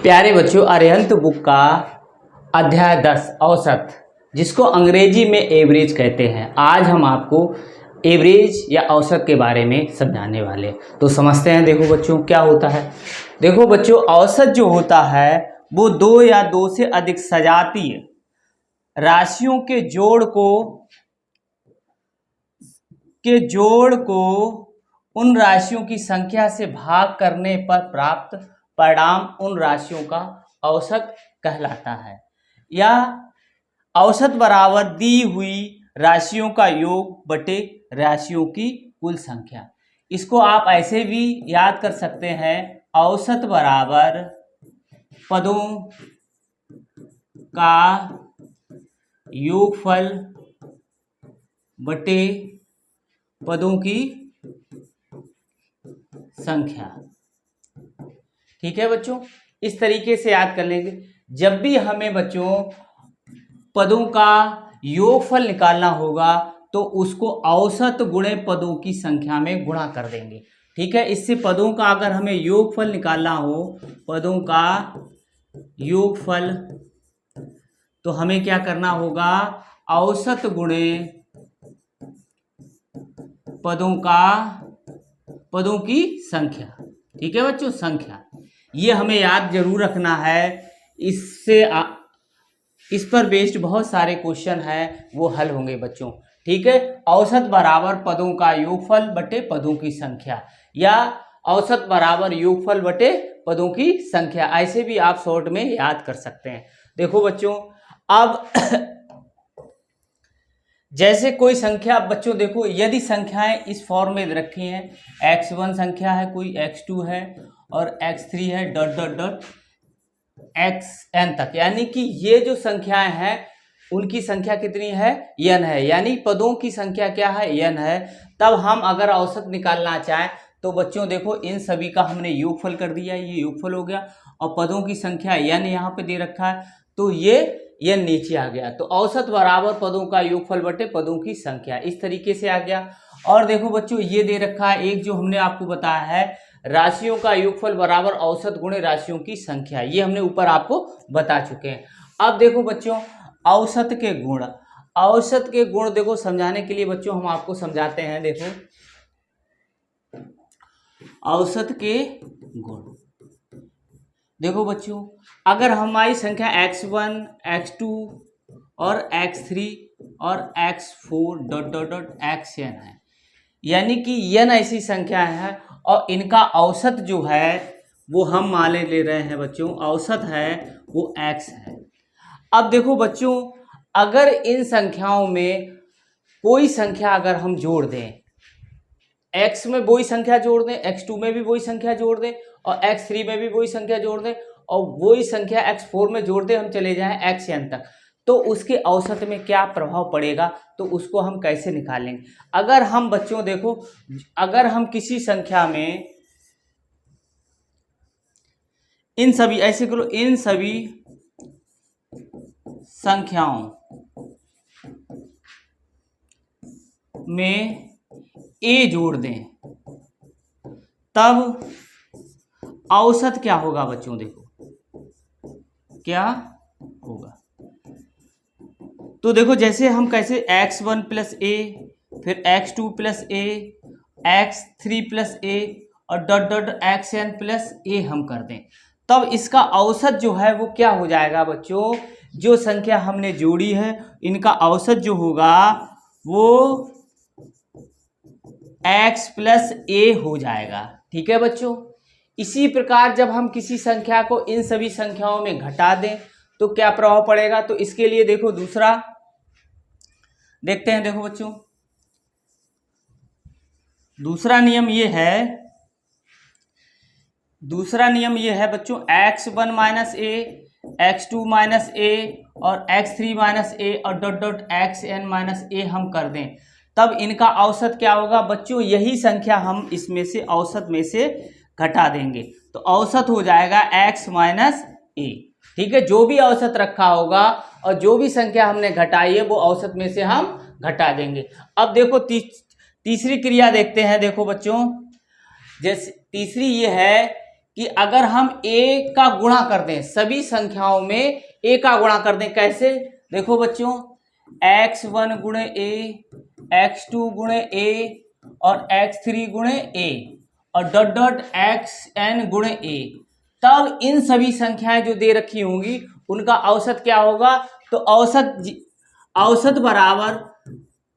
प्यारे बच्चों, अरिहंत बुक का अध्याय 10 औसत, जिसको अंग्रेजी में एवरेज कहते हैं, आज हम आपको एवरेज या औसत के बारे में समझाने वाले हैं। तो समझते हैं। देखो बच्चों, क्या होता है। देखो बच्चों, औसत जो होता है वो दो या दो से अधिक सजातीय राशियों के जोड़ को उन राशियों की संख्या से भाग करने पर प्राप्त परिणाम उन राशियों का औसत कहलाता है। या औसत बराबर दी हुई राशियों का योग बटे राशियों की कुल संख्या। इसको आप ऐसे भी याद कर सकते हैं, औसत बराबर पदों का योगफल बटे पदों की संख्या। ठीक है बच्चों, इस तरीके से याद कर लेंगे। जब भी हमें बच्चों पदों का योगफल निकालना होगा तो उसको औसत गुणे पदों की संख्या में गुणा कर देंगे। ठीक है, इससे पदों का अगर हमें योगफल निकालना हो, पदों का योगफल, तो हमें क्या करना होगा, औसत गुणे पदों की संख्या। ठीक है बच्चों, संख्या, ये हमें याद जरूर रखना है। इस पर बेस्ड बहुत सारे क्वेश्चन हैं, वो हल होंगे बच्चों। ठीक है, औसत बराबर पदों का योगफल बटे पदों की संख्या, या औसत बराबर योगफल बटे पदों की संख्या, ऐसे भी आप शॉर्ट में याद कर सकते हैं। देखो बच्चों, अब जैसे कोई संख्या, बच्चों देखो, यदि संख्याएं इस फॉर्म में रखी हैं, x1 संख्या है, कोई x2 है और x3 है, डॉट डॉट डॉट xn तक, यानी कि ये जो संख्याएं हैं उनकी संख्या कितनी है, n है, यानी पदों की संख्या क्या है, n है। तब हम अगर औसत निकालना चाहें तो बच्चों देखो, इन सभी का हमने योगफल कर दिया, ये योगफल हो गया, और पदों की संख्या n यहाँ पे दे रखा है, तो ये n नीचे आ गया। तो औसत बराबर पदों का योगफल बटे पदों की संख्या, इस तरीके से आ गया। और देखो बच्चों, ये दे रखा है एक, जो हमने आपको बताया है, राशियों का योगफल बराबर औसत गुणे राशियों की संख्या, ये हमने ऊपर आपको बता चुके हैं। अब देखो बच्चों, औसत के गुण, औसत के गुण देखो समझाने के लिए बच्चों हम आपको समझाते हैं। देखो, औसत के गुण, देखो बच्चों, अगर हमारी संख्या x1, x2 और x3 और x4 dot dot dot xn है, यानी कि n ऐसी संख्या है और इनका औसत जो है वो हम मान ले रहे हैं बच्चों, औसत है वो x है। अब देखो बच्चों, अगर इन संख्याओं में कोई संख्या अगर हम जोड़ दें, x में वही संख्या जोड़ दें, x2 में भी वही संख्या जोड़ दें, और x3 में भी वही संख्या जोड़ दें, और वही संख्या x4 में जोड़ दें, हम चले जाएं xn तक, तो उसके औसत में क्या प्रभाव पड़ेगा, तो उसको हम कैसे निकालेंगे। अगर हम बच्चों देखो, अगर हम किसी संख्या में इन सभी, ऐसे करो, इन सभी संख्याओं में a जोड़ दें, तब औसत क्या होगा बच्चों, देखो क्या होगा। तो देखो, जैसे हम कैसे x1 प्लस ए, फिर x2 प्लस ए, x3 प्लस ए और डॉट डॉट xn प्लस ए हम कर दें, तब इसका औसत जो है वो क्या हो जाएगा बच्चों, जो संख्या हमने जोड़ी है इनका औसत जो होगा वो x प्लस ए हो जाएगा। ठीक है बच्चों, इसी प्रकार जब हम किसी संख्या को इन सभी संख्याओं में घटा दें तो क्या प्रभाव पड़ेगा, तो इसके लिए देखो दूसरा देखते हैं। देखो बच्चों, दूसरा नियम ये है बच्चों, x1 माइनस ए, x2 माइनस ए और x3 माइनस ए और डॉट डॉट xn माइनस ए हम कर दें, तब इनका औसत क्या होगा बच्चों, यही संख्या हम इसमें से औसत में से घटा देंगे, तो औसत हो जाएगा x माइनस ए। ठीक है, जो भी औसत रखा होगा और जो भी संख्या हमने घटाई है वो औसत में से हम घटा देंगे। अब देखो तीसरी क्रिया देखते हैं। देखो बच्चों, जैसे तीसरी ये है कि अगर हम a का गुणा कर दें, सभी संख्याओं में a का गुणा कर दें, कैसे? देखो बच्चों, x1 गुणे a, x2 गुणे a और x3 गुणे a और डॉट डॉट xn गुणे a, तब इन सभी संख्याएं जो दे रखी होंगी उनका औसत क्या होगा? तो औसत बराबर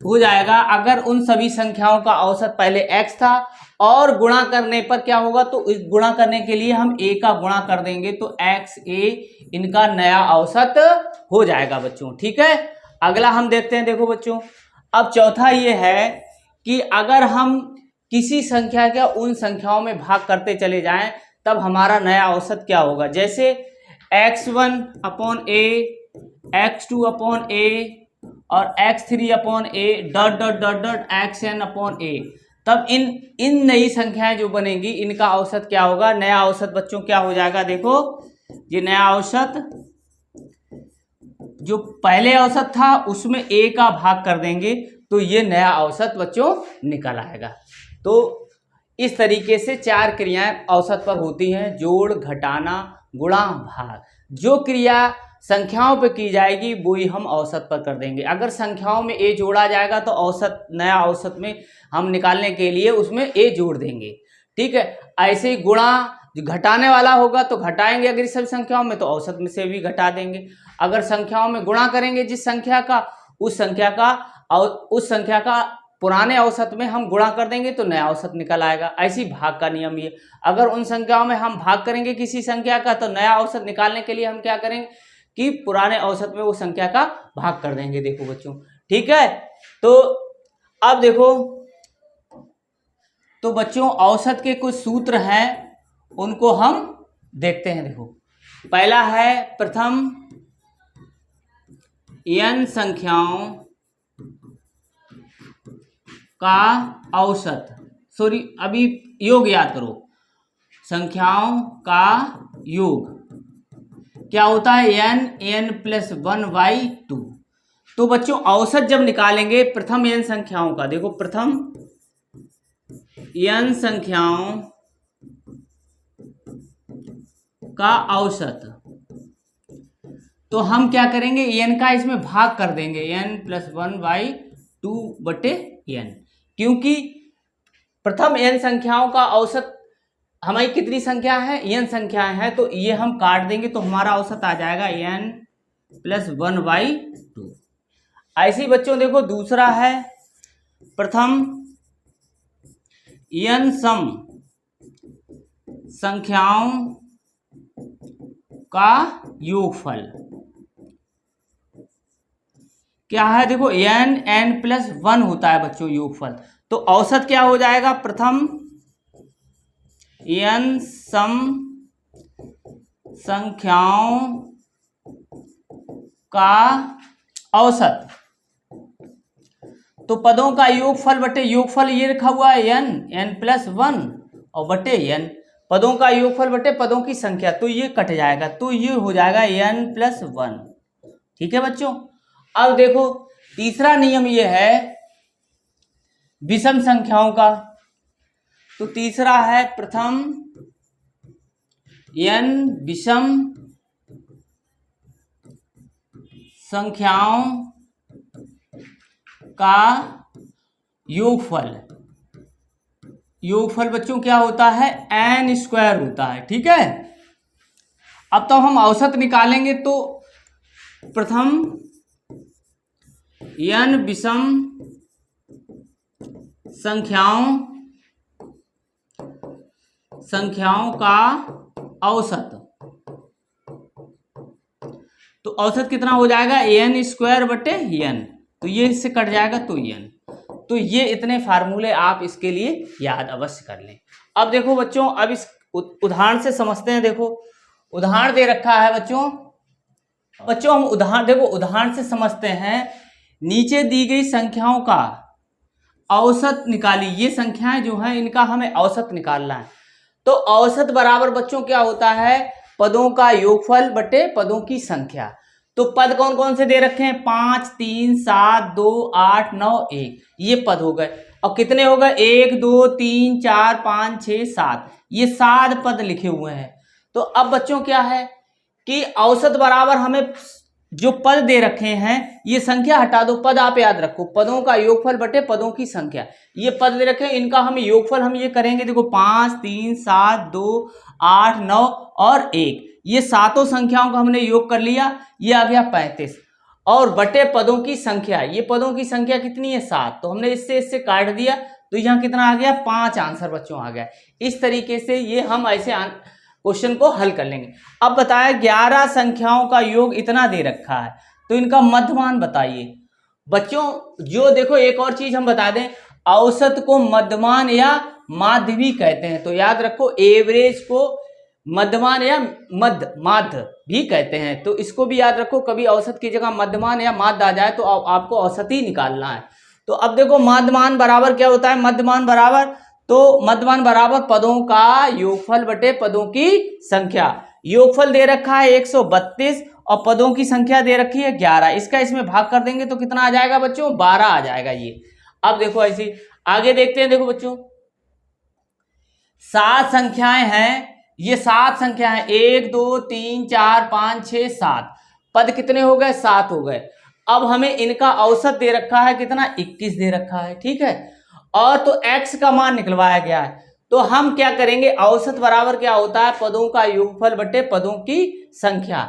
हो जाएगा, अगर उन सभी संख्याओं का औसत पहले x था और गुणा करने पर क्या होगा, तो इस गुणा करने के लिए हम a का गुणा कर देंगे तो xa इनका नया औसत हो जाएगा बच्चों। ठीक है, अगला हम देखते हैं। देखो बच्चों, अब चौथा ये है कि अगर हम किसी संख्या का उन संख्याओं में भाग करते चले जाएं तब हमारा नया औसत क्या होगा। जैसे x1 upon a, x2 upon a और x3 upon a dot dot dot dot xn upon a, तब इन नई संख्याएं जो बनेंगी इनका औसत क्या होगा? नया औसत बच्चों क्या हो जाएगा? देखो, ये नया औसत जो पहले औसत था उसमें a का भाग कर देंगे तो ये नया औसत बच्चों निकल आएगा। तो इस तरीके से 4 क्रियाएं औसत पर होती हैं, जोड़, घटाना, गुणा, भाग। जो क्रिया संख्याओं पे की जाएगी वो ही हम औसत पर कर देंगे। अगर संख्याओं में a जोड़ा जाएगा तो औसत, नया औसत में हम निकालने के लिए उसमें a जोड़ देंगे। ठीक है, ऐसे ही गुणा, जो घटाने वाला होगा तो घटाएंगे अगर सभी संख्याओं में, तो औसत में से भी घटा देंगे। अगर संख्याओं में गुणा करेंगे जिस संख्या का, उस संख्या का पुराने औसत में हम गुणा कर देंगे तो नया औसत निकल आएगा। ऐसी भाग का नियम ये, अगर उन संख्याओं में हम भाग करेंगे किसी संख्या का तो नया औसत निकालने के लिए हम क्या करेंगे कि पुराने औसत में वो संख्या का भाग कर देंगे। देखो बच्चों, ठीक है। तो अब देखो, तो बच्चों औसत के कुछ सूत्र हैं उनको हम देखते हैं। देखो, पहला है प्रथम n संख्याओं का औसत, सॉरी अभी योग याद करो, संख्याओं का योग क्या होता है? n+1/2। तो बच्चों औसत जब निकालेंगे प्रथम n संख्याओं का, देखो प्रथम n संख्याओं का औसत, तो हम क्या करेंगे? n का इसमें भाग कर देंगे, n+1/2/n, क्योंकि प्रथम n संख्याओं का औसत हमारी कितनी संख्या है? n संख्याएं हैं, तो ये हम काट देंगे तो हमारा औसत आ जाएगा n+1/2। ऐसे ही बच्चों देखो, दूसरा है प्रथम n सम संख्याओं का योगफल क्या है? देखो n+1 होता है बच्चों योगफल, तो औसत क्या हो जाएगा? प्रथम n सम संख्याओं का औसत, तो पदों का योगफल बटे योगफल ये लिखा हुआ है n+1 और बटे n, पदों का योगफल बटे पदों की संख्या, तो ये कट जाएगा तो ये हो जाएगा n+1। ठीक है बच्चों। अब देखो, तीसरा नियम ये है विषम संख्याओं का, तो तीसरा है प्रथम n विषम संख्याओं का योगफल। योगफल बच्चों क्या होता है? n² होता है। ठीक है, अब तो हम औसत निकालेंगे, तो प्रथम n विषम संख्याओं का औसत, तो औसत कितना हो जाएगा? n²/n, तो ये इससे कट जाएगा तो n। तो ये इतने फार्मूले आप इसके लिए याद अवश्य कर लें। अब देखो बच्चों, अब इस उदाहरण से समझते हैं। देखो उदाहरण दे रखा है बच्चों हम उदाहरण से समझते हैं। नीचे दी गई संख्याओं का औसत निकालिए। ये संख्याएं जो हैं इनका हमें औसत निकालना है, तो औसत बराबर बच्चों क्या होता है? पदों का योगफल बटे पदों की संख्या। तो पद कौन कौन से दे रखे हैं? 5, 3, 7, 2, 8, 9, 1, ये पद हो गए। और कितने हो गए? 1, 2, 3, 4, 5, 6, 7, ये 7 पद लिखे हुए हैं। तो अब बच्चों क्या है कि औसत बराबर हमें जो पद दे रखे हैं, ये संख्या हटा दो, पद आप याद रखो, पदों का योगफल बटे पदों की संख्या। ये पद दे रखे हैं, इनका हम योगफल हम ये करेंगे, देखो 5, 3, 7, 2, 8, 9 और 1, ये सातों संख्याओं का हमने योग कर लिया, ये आ गया 35। और बटे पदों की संख्या, ये पदों की संख्या कितनी है 7, तो हमने इससे काट दिया, तो यहाँ कितना आ गया 5 आंसर बच्चों आ गया। इस तरीके से ये हम ऐसे क्वेश्चन को हल कर लेंगे। अब बताया 11 संख्याओं का योग इतना दे रखा है, तो इनका मध्यमान बताइए। बच्चों जो देखो एक और चीज हम बता दें, औसत को मध्यमान या माध्य भी कहते हैं, तो याद रखो एवरेज को मध्यमान या माध्य भी कहते हैं, तो इसको भी याद रखो। कभी औसत की जगह मध्यमान या माध्य आ जाए तो आपको औसत ही निकालना है। तो अब देखो मध्यमान बराबर क्या होता है, मध्यमान बराबर, तो मध्यमान बराबर पदों का योगफल बटे पदों की संख्या। योगफल दे रखा है 132 और पदों की संख्या दे रखी है 11, इसका इसमें भाग कर देंगे तो कितना आ जाएगा बच्चों, 12 आ जाएगा ये। अब देखो ऐसे आगे देखते हैं, देखो बच्चों 7 संख्याएं हैं, ये 7 संख्याएं 1 2 3 4 5 6 7, पद कितने हो गए 7 हो गए। अब हमें इनका औसत दे रखा है कितना, 21 दे रखा है, ठीक है। और तो x का मान निकलवाया गया है, तो हम क्या करेंगे, औसत बराबर क्या होता है, पदों का योगफल बटे पदों की संख्या।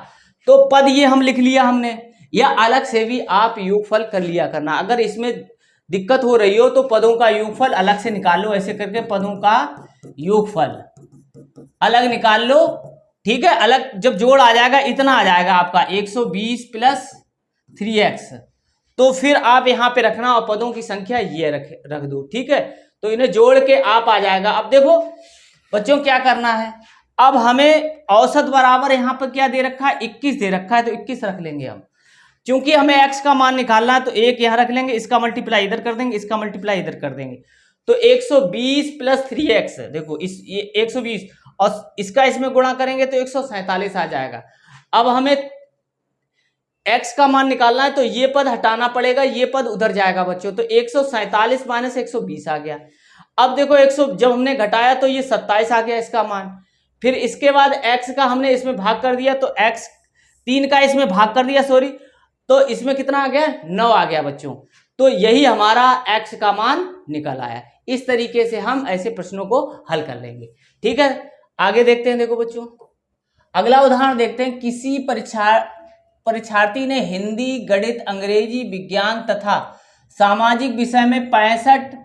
तो पद ये हम लिख लिया हमने, या अलग से भी आप योगफल कर लिया करना, अगर इसमें दिक्कत हो रही हो तो पदों का योगफल अलग से निकाल लो, ऐसे करके पदों का योगफल अलग निकाल लो, ठीक है। अलग जब जोड़ आ जाएगा इतना आ जाएगा आपका 120 प्लस 3x, तो फिर आप यहां पे रखना और पदों की संख्या ये रख दो, ठीक है। तो इन्हें जोड़ के आप आ जाएगा। अब देखो बच्चों क्या करना है, अब हमें औसत बराबर यहां पर क्या दे रखा है, 21 दे रखा है, तो 21 रख लेंगे हम। क्योंकि हमें x का मान निकालना है तो एक यहां रख लेंगे, इसका मल्टीप्लाई इधर कर देंगे, इसका मल्टीप्लाई इधर कर देंगे, तो 120 प्लस 3x, देखो इस ये 120 और इसका इसमें गुणा करेंगे तो 147 आ जाएगा। अब हमें x का मान निकालना है तो ये पद हटाना पड़ेगा, ये पद उधर जाएगा बच्चों, तो 147 माइनस 120 आ गया। अब देखो 100 जब हमने घटाया तो ये 27 आ गया इसका मान। फिर इसके बाद x का हमने इसमें भाग कर दिया, तो x 3 का इसमें भाग कर दिया, सॉरी, तो इसमें कितना आ गया 9 आ गया बच्चों। तो यही हमारा x का मान निकल आया। इस तरीके से हम ऐसे प्रश्नों को हल कर लेंगे, ठीक है। आगे देखते हैं, देखो बच्चों अगला उदाहरण देखते हैं। किसी परीक्षार्थी ने हिंदी, गणित, अंग्रेजी, विज्ञान तथा सामाजिक विषय में 65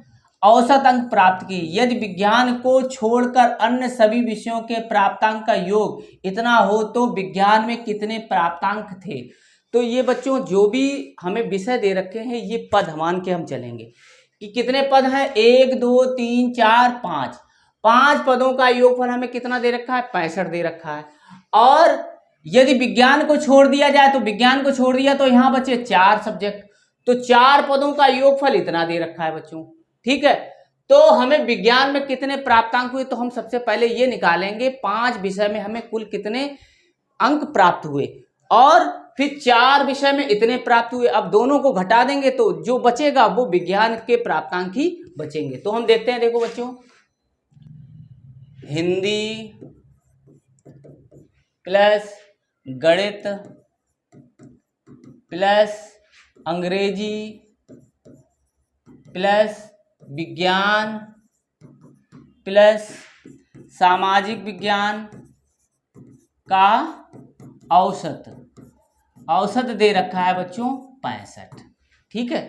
औसत अंक प्राप्त किए। यदि विज्ञान को छोड़कर अन्य सभी विषयों के प्राप्तांक का योग इतना हो तो विज्ञान में कितने प्राप्तांक थे। तो ये बच्चों जो भी हमें विषय दे रखे हैं ये पद मान के हम चलेंगे कि कितने पद हैं, 1 2 3 4 5, 5 पदों का योगफल हमें कितना दे रखा है, 65 दे रखा है। और यदि विज्ञान को छोड़ दिया जाए तो विज्ञान को छोड़ दिया तो यहां बचे 4 सब्जेक्ट, तो 4 पदों का योगफल इतना दे रखा है बच्चों, ठीक है। तो हमें विज्ञान में कितने प्राप्तांक हुए, तो हम सबसे पहले ये निकालेंगे 5 विषय में हमें कुल कितने अंक प्राप्त हुए, और फिर 4 विषय में इतने प्राप्त हुए। अब दोनों को घटा देंगे तो जो बचेगा वो विज्ञान के प्राप्तांक ही बचेंगे। तो हम देखते हैं, देखो बच्चों हिंदी प्लस गणित प्लस अंग्रेजी प्लस विज्ञान प्लस सामाजिक विज्ञान का औसत दे रखा है बच्चों 65, ठीक है।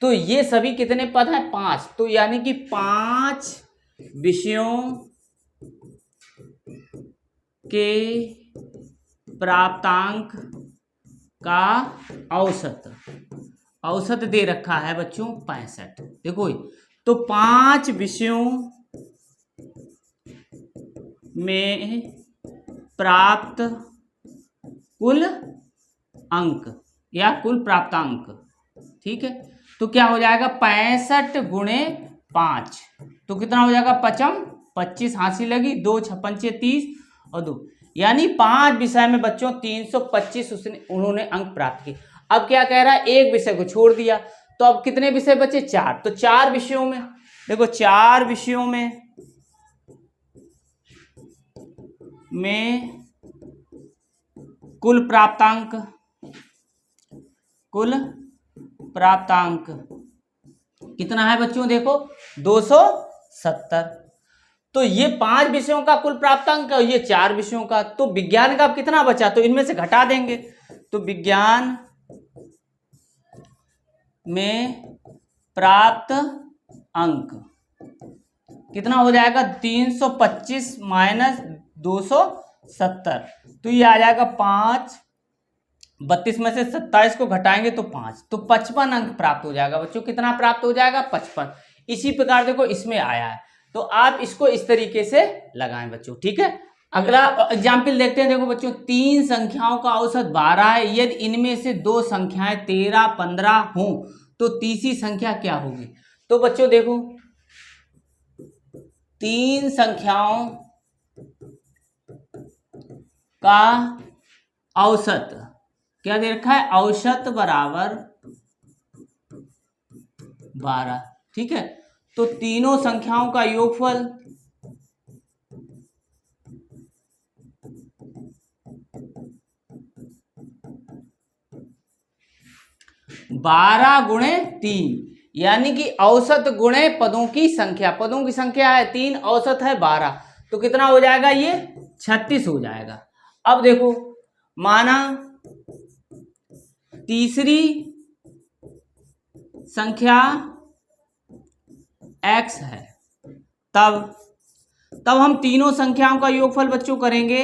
तो ये सभी कितने पद हैं, 5, तो यानी कि 5 विषयों के प्राप्तांक का औसत दे रखा है बच्चों 65। देखो तो 5 विषयों में प्राप्त कुल अंक या कुल प्राप्तांक, ठीक है। तो क्या हो जाएगा 65 गुणे 5, तो कितना हो जाएगा 25 हासिल लगी, 2 56 30 और 2, यानी 5 विषय में बच्चों 325 उन्होंने अंक प्राप्त किए। अब क्या कह रहा है, एक विषय को छोड़ दिया, तो अब कितने विषय बचे 4, तो 4 विषयों में देखो 4 विषयों में में कुल प्राप्तांक कितना है बच्चों? देखो 270। तो ये 5 विषयों का कुल प्राप्तांक है, ये 4 विषयों का। तो विज्ञान का अब कितना बचा? तो इनमें से घटा देंगे। तो विज्ञान में प्राप्त अंक कितना हो जाएगा? 325 माइनस 270। तो ये आ जाएगा 5। 32 में से 27 को घटाएंगे तो 5, तो 55 अंक प्राप्त हो जाएगा बच्चों। कितना प्राप्त हो जाएगा? 55। इसी प्रकार देखो इसमें आया है, तो आप इसको इस तरीके से लगाएं बच्चों, ठीक है। अगला एग्जाम्पल देखते हैं। देखो बच्चों, 3 संख्याओं का औसत 12 है। यदि इनमें से 2 संख्याएं 13, 15 हों तो तीसरी संख्या क्या होगी? तो बच्चों देखो, 3 संख्याओं का औसत क्या दे रखा है? औसत बराबर 12, ठीक है। तो तीनों संख्याओं का योगफल 12 गुणे 3, यानी कि औसत गुणे पदों की संख्या। पदों की संख्या है 3, औसत है 12, तो कितना हो जाएगा? ये 36 हो जाएगा। अब देखो, माना तीसरी संख्या x है, तब हम तीनों संख्याओं का योगफल बच्चों करेंगे।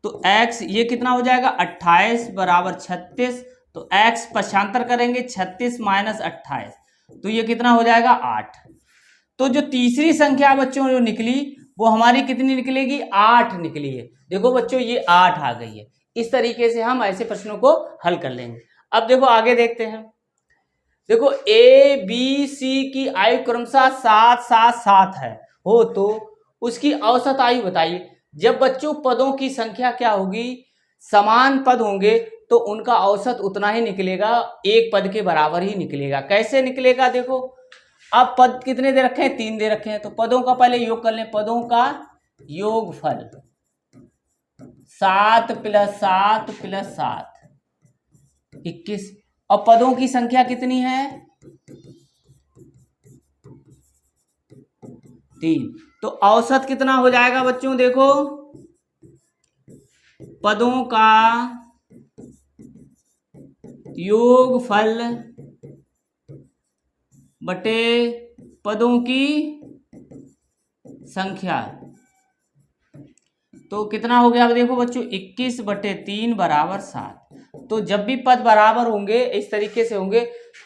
तो x ये कितना हो जाएगा? 28 बराबर 36। तो x पक्षांतर करेंगे, 36 माइनस 28, तो ये कितना हो जाएगा? 8। तो जो तीसरी संख्या बच्चों जो निकली वो हमारी कितनी निकलेगी? 8 निकली है। देखो बच्चों, ये 8 आ गई है। इस तरीके से हम ऐसे प्रश्नों को हल कर लेंगे। अब देखो आगे देखते हैं। देखो ए बी सी की आयु क्रमशः 7, 7, 7 है हो, तो उसकी औसत आयु बताइए। जब बच्चों पदों की संख्या क्या होगी? समान पद होंगे तो उनका औसत उतना ही निकलेगा, एक पद के बराबर ही निकलेगा। कैसे निकलेगा? देखो, अब पद कितने दे रखे हैं? 3 दे रखे हैं। तो पदों का पहले योग कर लें। पदों का योगफल 7 + 7 + 7 21। और पदों की संख्या कितनी है? 3। तो औसत कितना हो जाएगा बच्चों? देखो, पदों का योगफल बटे पदों की संख्या, तो कितना हो गया? अब देखो बच्चों, 21/3 बराबर 7। तो जब भी पद बराबर होंगे, इस तरीके से होंगे,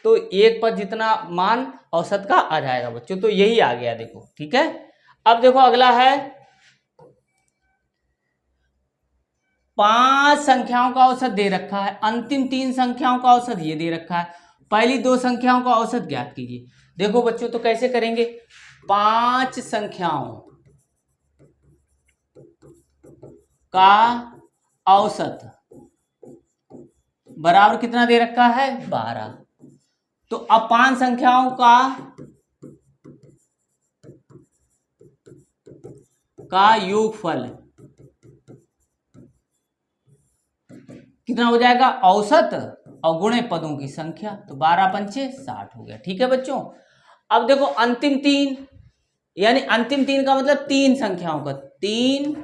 तो एक पद जितना मान औसत का आ जाएगा बच्चों। तो यही आ गया, देखो, ठीक है। अब देखो अगला है, 5 संख्याओं का औसत दे रखा है। अंतिम 3 संख्याओं का औसत ये दे रखा है। पहली 2 संख्याओं का औसत ज्ञात कीजिए। देखो बच्चों, तो कैसे करेंगे? 5 संख्याओं का औसत बराबर कितना दे रखा है? 12। तो अब 5 संख्याओं का योगफल कितना हो जाएगा? औसत और गुणे पदों की संख्या। तो 12 पंचे 60 हो गया, ठीक है बच्चों। अब देखो अंतिम 3, यानी अंतिम 3 का मतलब 3 संख्याओं का, 3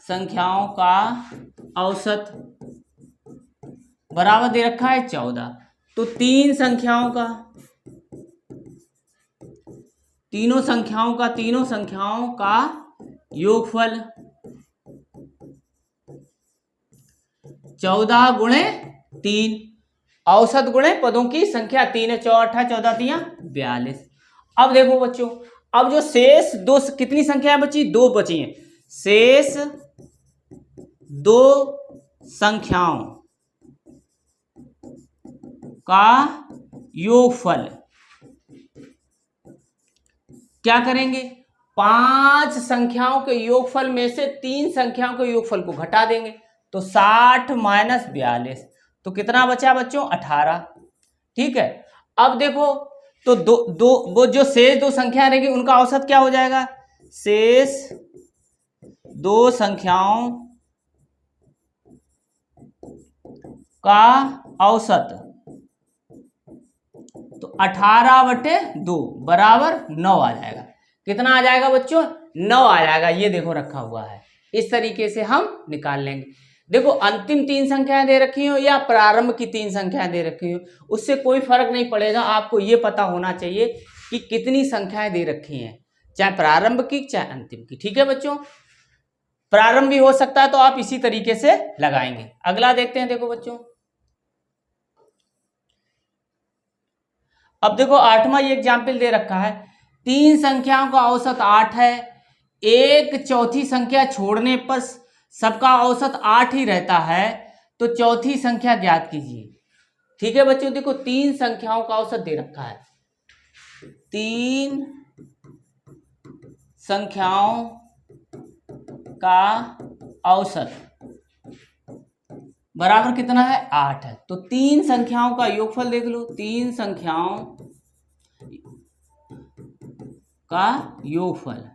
संख्याओं का औसत बराबर दे रखा है 14। तो 3 संख्याओं का, तीनों संख्याओं का योगफल 14 गुणे 3, औसत गुणे पदों की संख्या। 3 × 4 = 18, 14 × 3 = 42। अब देखो बच्चों, अब जो शेष 2 कितनी संख्या बची? 2 बची हैं। शेष 2 संख्याओं का योगफल क्या करेंगे? 5 संख्याओं के योगफल में से 3 संख्याओं के योगफल को घटा देंगे। तो 60 - 42, तो कितना बचा बच्चों? 18, ठीक है। अब देखो तो दो दो वो जो शेष दो संख्या रहेगी उनका औसत क्या हो जाएगा, शेष दो संख्याओं का औसत, तो 18/2 बराबर 9 आ जाएगा। कितना आ जाएगा बच्चों, 9 आ जाएगा। ये देखो रखा हुआ है, इस तरीके से हम निकाल लेंगे। देखो अंतिम 3 संख्याएं दे रखी हो या प्रारंभ की 3 संख्याएं दे रखी हो, उससे कोई फर्क नहीं पड़ेगा। आपको ये पता होना चाहिए कि कितनी संख्याएं दे रखी हैं, चाहे प्रारंभ की चाहे अंतिम की। ठीक है बच्चों, प्रारंभ भी हो सकता है तो आप इसी तरीके से लगाएंगे। अगला देखते हैं। देखो बच्चों, अब देखो 8वां ये एग्जाम्पल दे रखा है, 3 संख्याओं का औसत 8 है, एक चौथी संख्या छोड़ने पर सबका औसत 8 ही रहता है, तो चौथी संख्या ज्ञात कीजिए। ठीक है बच्चों, देखो 3 संख्याओं का औसत दे रखा है, 3 संख्याओं का औसत बराबर कितना है, 8 है। तो 3 संख्याओं का योगफल देख लो, 3 संख्याओं का योगफल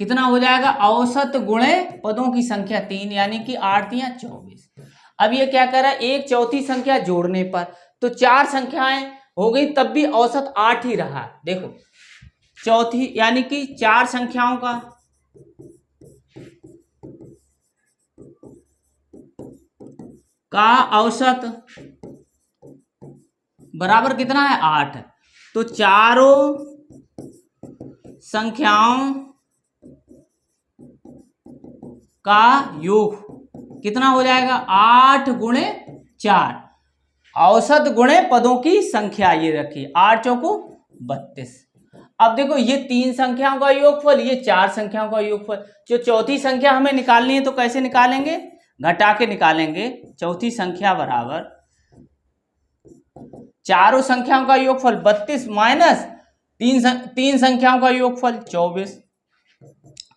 कितना हो जाएगा, औसत गुणे पदों की संख्या 3, यानी कि 8 या 24। अब ये क्या कर रहा है, एक चौथी संख्या जोड़ने पर, तो 4 संख्याएं हो गई तब भी औसत 8 ही रहा। देखो चौथी यानी कि 4 संख्याओं का औसत बराबर कितना है, 8। तो चारों संख्याओं का योग कितना हो जाएगा, 8 गुणे 4, औसत गुणे पदों की संख्या ये रखी, 8 चौको 32। अब देखो ये 3 संख्याओं का योगफल, ये 4 संख्याओं का योगफल। जो चौथी संख्या हमें निकालनी है तो कैसे निकालेंगे, घटा के निकालेंगे। चौथी संख्या बराबर चारों संख्याओं का योगफल 32 माइनस 3 संख्याओं का योगफल 24,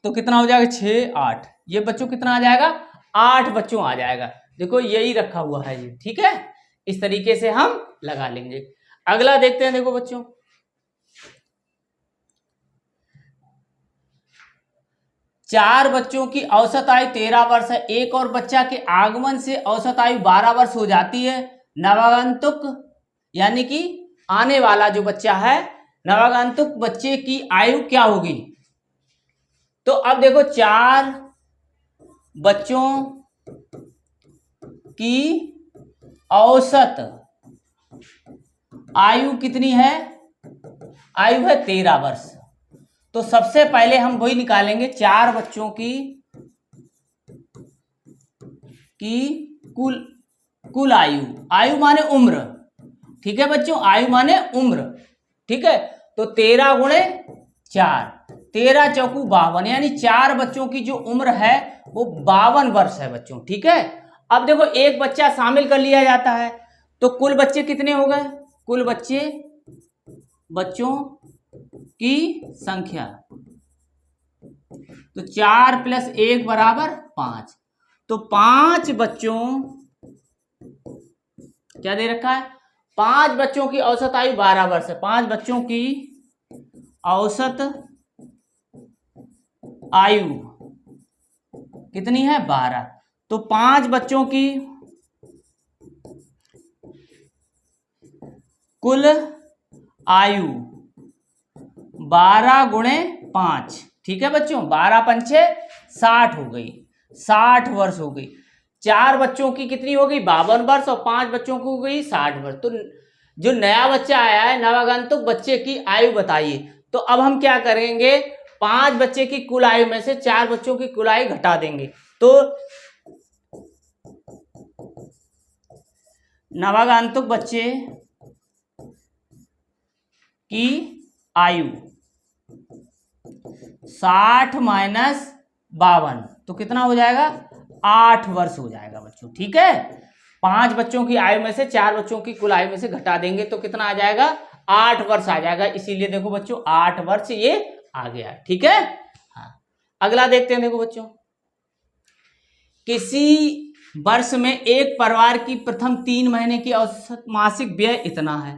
तो कितना हो जाएगा, 6 8। ये बच्चों कितना आ जाएगा, 8 बच्चों आ जाएगा। देखो यही रखा हुआ है ये। ठीक है, इस तरीके से हम लगा लेंगे। अगला देखते हैं। देखो बच्चों, चार बच्चों की औसत आयु 13 वर्ष है, एक और बच्चा के आगमन से औसत आयु 12 वर्ष हो जाती है। नवागंतुक यानी कि आने वाला जो बच्चा है, नवागंतुक बच्चे की आयु क्या होगी। तो अब देखो 4 बच्चों की औसत आयु कितनी है, आयु है 13 वर्ष। तो सबसे पहले हम वही निकालेंगे, 4 बच्चों की कुल आयु, आयु माने उम्र। ठीक है बच्चों, आयु माने उम्र। ठीक है, तो 13 गुणे 4, 13 चौकू 52, यानी 4 बच्चों की जो उम्र है वो 52 वर्ष है बच्चों। ठीक है, अब देखो एक बच्चा शामिल कर लिया जाता है, तो कुल बच्चे कितने हो गए, कुल बच्चों की संख्या, तो 4 + 1 बराबर 5। तो 5 बच्चों क्या दे रखा है, 5 बच्चों की औसत आयु 12 वर्ष है। 5 बच्चों की औसत आयु कितनी है, 12। तो 5 बच्चों की कुल आयु 12 गुणे 5। ठीक है बच्चों, 12 पंचे 60 हो गई, 60 वर्ष हो गई। 4 बच्चों की कितनी हो गई, 52 वर्ष, और 5 बच्चों की हो गई 60 वर्ष। तो जो नया बच्चा आया है, नवागंतुक बच्चे की आयु बताइए। तो अब हम क्या करेंगे, 5 बच्चे की कुल आयु में से 4 बच्चों की कुल आयु घटा देंगे। तो नवागंतुक बच्चे की आयु 60 माइनस 52, तो कितना हो जाएगा, 8 वर्ष हो जाएगा बच्चों। ठीक है, 5 बच्चों की आयु में से 4 बच्चों की कुल आयु में से घटा देंगे तो कितना आ जाएगा, 8 वर्ष आ जाएगा। इसीलिए देखो बच्चों 8 वर्ष ये आ गया। ठीक है, हाँ अगला देखते हैं। देखो बच्चों, किसी वर्ष में एक परिवार की प्रथम 3 महीने की औसत मासिक व्यय इतना है।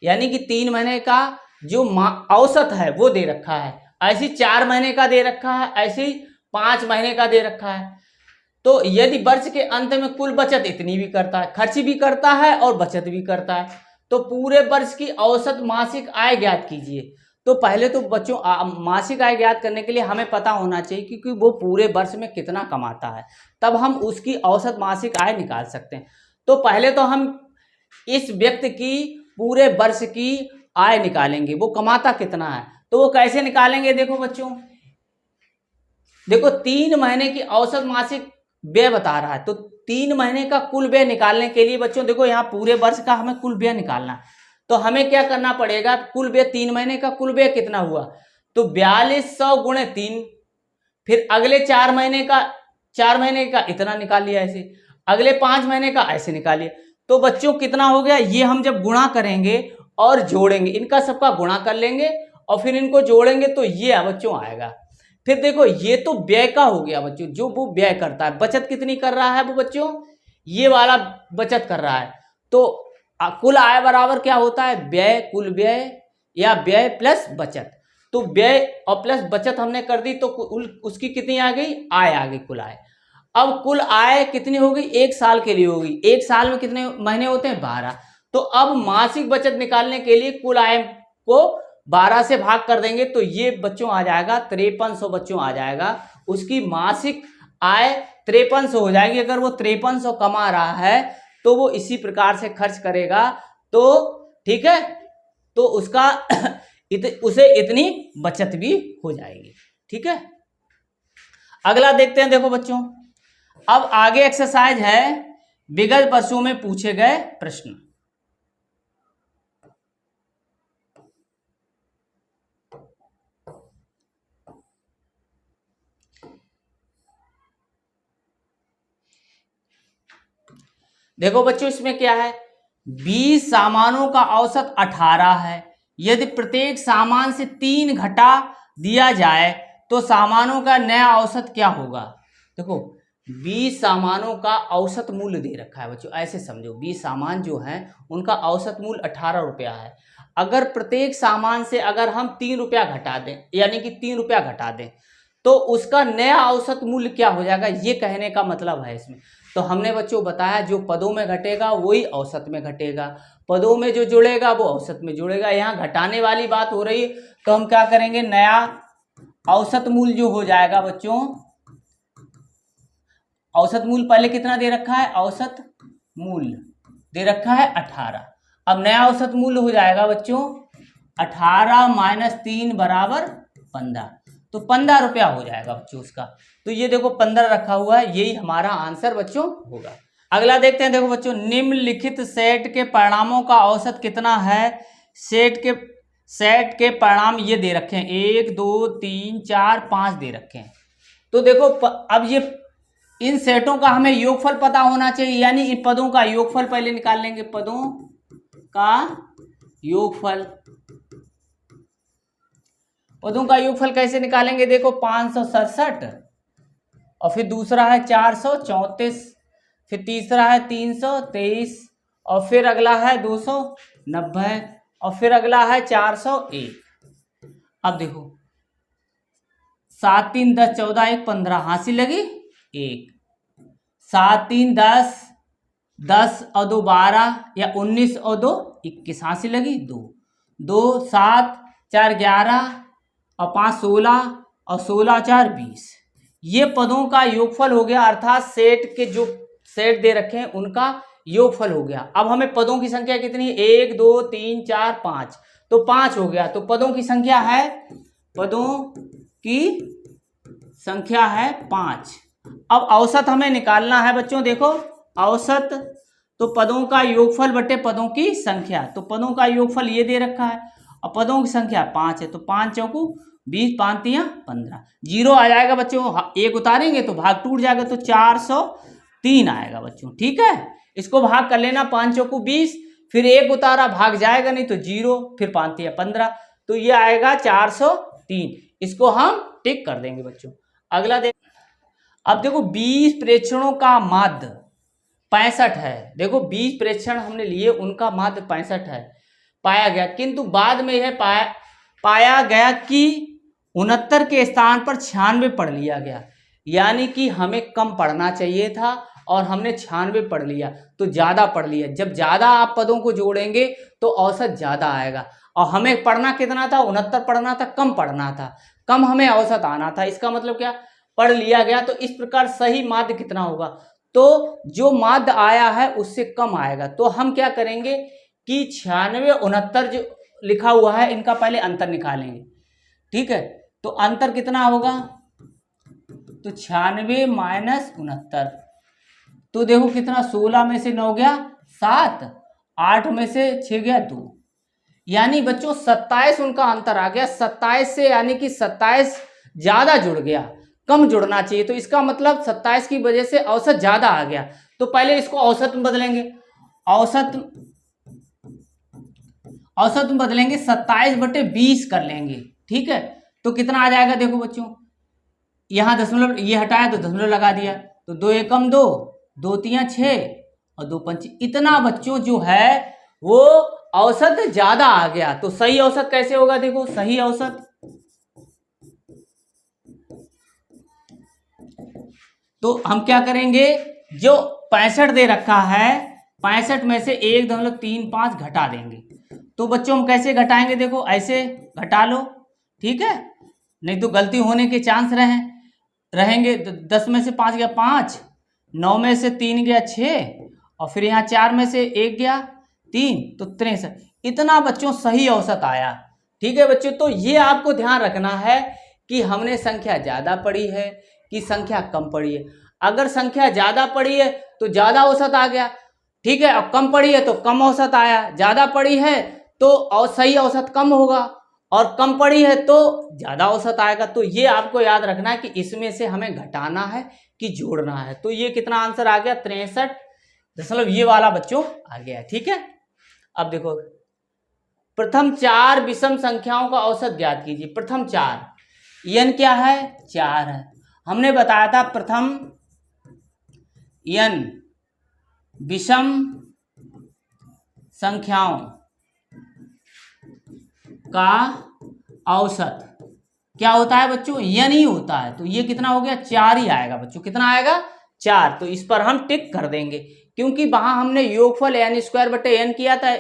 यानी कि 3 महीने का जो औसत है वो दे रखा है, ऐसे 4 महीने का दे रखा है, ऐसे 5 महीने का दे रखा है। तो यदि वर्ष के अंत में कुल बचत इतनी भी करता है, खर्च भी करता है और बचत भी करता है, तो पूरे वर्ष की औसत मासिक आय ज्ञात कीजिए। तो पहले तो बच्चों मासिक आय ज्ञात करने के लिए हमें पता होना चाहिए क्योंकि वो पूरे वर्ष में कितना कमाता है, तब हम उसकी औसत मासिक आय निकाल सकते हैं। तो पहले तो हम इस व्यक्ति की पूरे वर्ष की आय निकालेंगे, वो कमाता कितना है। तो वो कैसे निकालेंगे, देखो बच्चों, देखो 3 महीने की औसत मासिक व्यय बता रहा है, तो 3 महीने का कुल व्यय निकालने के लिए बच्चों देखो यहाँ पूरे वर्ष का हमें कुल व्यय निकालना है। तो हमें क्या करना पड़ेगा, कुल व्यय 3 महीने का कुल व्यय कितना हुआ, तो 4200 गुणे 3, फिर अगले 4 महीने का इतना निकाल लिया, ऐसे अगले 5 महीने का ऐसे निकालिए। तो बच्चों कितना हो गया, ये हम जब गुणा करेंगे और जोड़ेंगे, इनका सबका गुणा कर लेंगे और फिर इनको जोड़ेंगे तो ये बच्चों आएगा। फिर देखो ये तो व्यय का हो गया बच्चों, जो वो व्यय करता है। बचत कितनी कर रहा है वो बच्चों, ये वाला बचत कर रहा है। तो कुल आय बराबर क्या होता है, व्यय कुल व्यय या व्यय प्लस बचत। तो व्यय और प्लस बचत हमने कर दी तो उसकी कितनी आ गई, आय आ गई, कुल आय। अब कुल आय कितनी हो गई, 1 साल के लिए होगी। 1 साल में कितने महीने होते हैं, 12। तो अब मासिक बचत निकालने के लिए कुल आय को 12 से भाग कर देंगे तो ये बच्चों आ जाएगा 5300 बच्चों आ जाएगा। उसकी मासिक आय 5300 हो जाएगी। अगर वो 5300 कमा रहा है तो वो इसी प्रकार से खर्च करेगा, तो ठीक है, तो उसका उसे इतनी बचत भी हो जाएगी। ठीक है, अगला देखते हैं। देखो बच्चों, अब आगे एक्सरसाइज है विगत वर्षों में पूछे गए प्रश्न। देखो बच्चों, इसमें क्या है, 20 सामानों का औसत 18 है। यदि प्रत्येक सामान से 3 घटा दिया जाए तो सामानों का नया औसत क्या होगा। देखो 20 सामानों का औसत मूल्य दे रखा है बच्चों, ऐसे समझो 20 सामान जो हैं उनका औसत मूल्य 18 रुपया है। अगर प्रत्येक सामान से अगर हम 3 रुपया घटा दें, यानी कि 3 रुपया घटा दें, तो उसका नया औसत मूल्य क्या हो जाएगा, ये कहने का मतलब है इसमें। तो हमने बच्चों बताया जो पदों में घटेगा वही औसत में घटेगा, पदों में जो जुड़ेगा वो औसत में जुड़ेगा। यहाँ घटाने वाली बात हो रही है तो हम क्या करेंगे, नया औसत मूल्य जो हो जाएगा बच्चों, औसत मूल्य पहले कितना दे रखा है, औसत मूल्य दे रखा है 18। अब नया औसत मूल्य हो जाएगा बच्चों 18 माइनस 3 बराबर 15, तो 15 रुपया हो जाएगा बच्चों उसका। तो ये देखो 15 रखा हुआ है, यही हमारा आंसर बच्चों होगा। अगला देखते हैं। देखो बच्चों, निम्नलिखित सेट के परिणामों का औसत कितना है। सेट के परिणाम ये दे रखे हैं, 1 2 3 4 5 दे रखे हैं। तो देखो अब ये इन सेटों का हमें योगफल पता होना चाहिए, यानी इन पदों का योगफल पहले निकाल लेंगे। पदों का योगफल, पदों का योगफल कैसे निकालेंगे, देखो 567 और फिर दूसरा है 434, फिर तीसरा है 323 और फिर अगला है 290 और फिर अगला है 401। अब देखो 7 3 10 14 1 15 हासिल लगी 1, 7 3 10 10 और 2 12 या 19 और 2 21 हासिल लगी 2, 2 7 4 11 और 5 16 और 16 4 20। ये पदों का योगफल हो गया, अर्थात सेट के जो सेट दे रखे हैं उनका योगफल हो गया। अब हमें पदों की संख्या कितनी है, 1 2 3 4 5, तो 5 हो गया। तो पदों की संख्या है, पदों की संख्या है 5। अब औसत हमें निकालना है बच्चों। देखो औसत तो पदों का योगफल बटे पदों की संख्या, तो पदों का योगफल ये दे रखा है और पदों की संख्या 5 है, तो 5 चौकू 20 5 3 15, 0 आ जाएगा बच्चों। एक उतारेंगे तो भाग टूट जाएगा, तो 403 आएगा बच्चों। ठीक है, इसको भाग कर लेना, 5 चौकू 20, फिर एक उतारा भाग जाएगा नहीं तो 0, फिर 5 3 15, तो ये आएगा 403। इसको हम टिक कर देंगे बच्चों। अगला देख, अब देखो 20 प्रेक्षणों का माध्य 65 है। देखो 20 प्रेक्षण हमने लिए, उनका माध्य 65 है। पाया गया, किंतु बाद में यह पाया गया कि 69 के स्थान पर 96 पढ़ लिया गया, यानी कि हमें कम पढ़ना चाहिए था और हमने 96 पढ़ लिया तो ज़्यादा पढ़ लिया। जब ज़्यादा आप पदों को जोड़ेंगे तो औसत ज़्यादा आएगा, और हमें पढ़ना कितना था, 69 पढ़ना था, कम पढ़ना था, कम हमें औसत आना था। इसका मतलब क्या, पढ़ लिया गया। तो इस प्रकार सही माध्य कितना होगा, तो जो माध्य आया है उससे कम आएगा। तो हम क्या करेंगे कि 96 69 जो लिखा हुआ है इनका पहले अंतर निकालेंगे, ठीक है। तो अंतर कितना होगा, तो 96 माइनस 69, तो देखो कितना, 16 में से 9 गया 7, 8 में से 6 गया 2, यानी बच्चों 27 उनका अंतर आ गया। 27 से यानी कि 27 ज्यादा जुड़ गया, कम जुड़ना चाहिए। तो इसका मतलब 27 की वजह से औसत ज्यादा आ गया। तो पहले इसको औसत में बदलेंगे, औसत में बदलेंगे 27/20 कर लेंगे, ठीक है। तो कितना आ जाएगा, देखो बच्चों यहाँ दशमलव ये हटाया तो दशमलव लगा दिया, तो 2 एकम 2, 2 तिया 6 और 2 पंच, इतना बच्चों जो है वो औसत ज्यादा आ गया। तो सही औसत कैसे होगा, देखो सही औसत, तो हम क्या करेंगे, जो 65 दे रखा है 65 में से 1.35 घटा देंगे। तो बच्चों हम कैसे घटाएंगे, देखो ऐसे घटा लो, ठीक है, नहीं तो गलती होने के चांस रहेंगे। 10 में से 5 गया 5, 9 में से 3 गया 6, और फिर यहाँ 4 में से 1 गया 3, तो 63। इतना बच्चों सही औसत आया, ठीक है बच्चों। तो ये आपको ध्यान रखना है कि हमने संख्या ज़्यादा पढ़ी है कि संख्या कम पढ़ी है। अगर संख्या ज़्यादा पढ़ी है तो ज़्यादा औसत आ गया, ठीक है, और कम पढ़ी है तो कम औसत आया। ज़्यादा पढ़ी है तो सही औसत कम होगा, और कम पढ़ी है तो ज़्यादा औसत आएगा। तो ये आपको याद रखना है कि इसमें से हमें घटाना है कि जोड़ना है। तो ये कितना आंसर आ गया, 63 ये वाला बच्चों आ गया, ठीक है। अब देखो प्रथम 4 विषम संख्याओं का औसत ज्ञात कीजिए। प्रथम 4, n क्या है, 4 है। हमने बताया था प्रथम n विषम संख्याओं का औसत क्या होता है बच्चों, n ही होता है। तो ये कितना हो गया, 4 ही आएगा बच्चों, कितना आएगा, 4। तो इस पर हम टिक कर देंगे, क्योंकि वहां हमने योगफल n²/n किया था।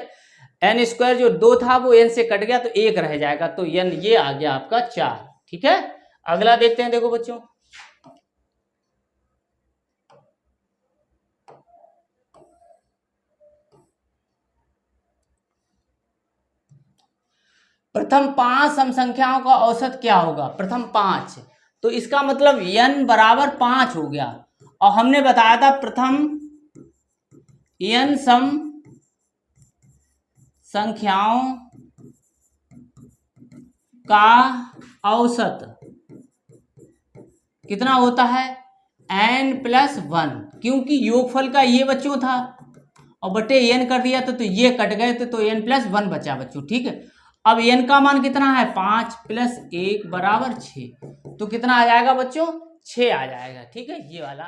n² जो 2 था वो n से कट गया तो 1 रह जाएगा, तो n ये आ गया आपका 4, ठीक है। अगला देखते हैं, देखो बच्चों प्रथम 5 सम संख्याओं का औसत क्या होगा, प्रथम 5, तो इसका मतलब n बराबर 5 हो गया। और हमने बताया था प्रथम n सम संख्याओं का औसत कितना होता है, n+1, क्योंकि योगफल का ये बच्चों था और बटे n कर दिया तो ये कट गए तो n+1 बचा बच्चों, ठीक है। अब n का मान कितना है, 5 + 1 = 6, तो कितना आ जाएगा बच्चों, 6 आ जाएगा, ठीक है, ये वाला।